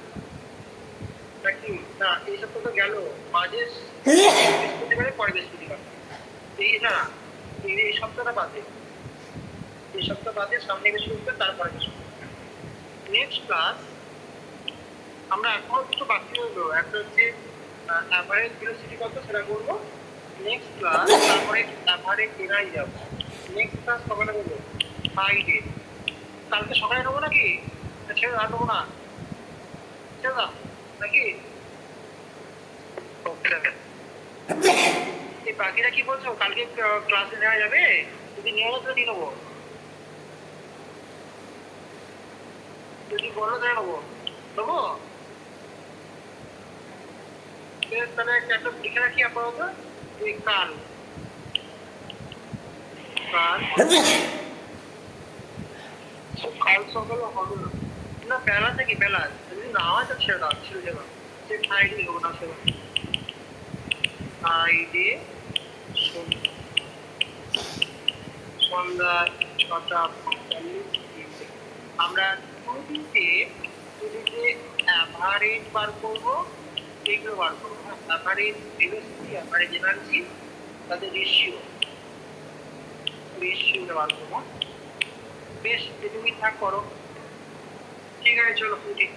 নাকি না, এই সপ্তাহ তো গেল, মাঝের বৃহস্পতিবারে পরে বৃহস্পতিবার, এই না, এই সপ্তাহটা বাদে, এই সপ্তাহ বাদে সামনে বৃহস্পতিবার, তারপরে বৃহস্পতিবার। নেক্সট ক্লাস আমরা এখনো দুটো বাকি রইলো, একটা হচ্ছে অ্যাভারেজ ভেলোসিটি কত সেটা করবো নেক্সট ক্লাস, তারপরে অ্যাভারেজ এরাই যাবো। নেক্সট ক্লাস সকালে বলবো ফ্রাইডে, কালকে সকালে নেবো নাকি? ছেড়ে আর নেবো না, ছেড়ে দাও নাকি? এই বাকিরা কি বলছো, কালকে ক্লাসে নেওয়া যাবে? যদি নেওয়া তো নিয়ে নেবো, যদি বলো তাহলে নেবো, নেবো। তাহলে একটা লিখে রাখি আপাতত, ওই কাল, কাল কাল সকালে হবে না, না বেলা থেকে বেলা, যদি না হয় তো ছেড়ে দাও, ছেড়ে দেবো, সে ফ্রাইডে লিখবো না, সে ফ্রাইডে সন্ধ্যা 6:45। আমরা দুদিকে অ্যাভারেজ বার করবো, এইগুলো বার করবো, অ্যাভারেজ ভেলোসিটি, অ্যাভারেজ এনার্জি, তাদের রেশিওটা বার করবো। বেশ, এটুকুই থাক করো, ঠিক আছে, চলো উঠি।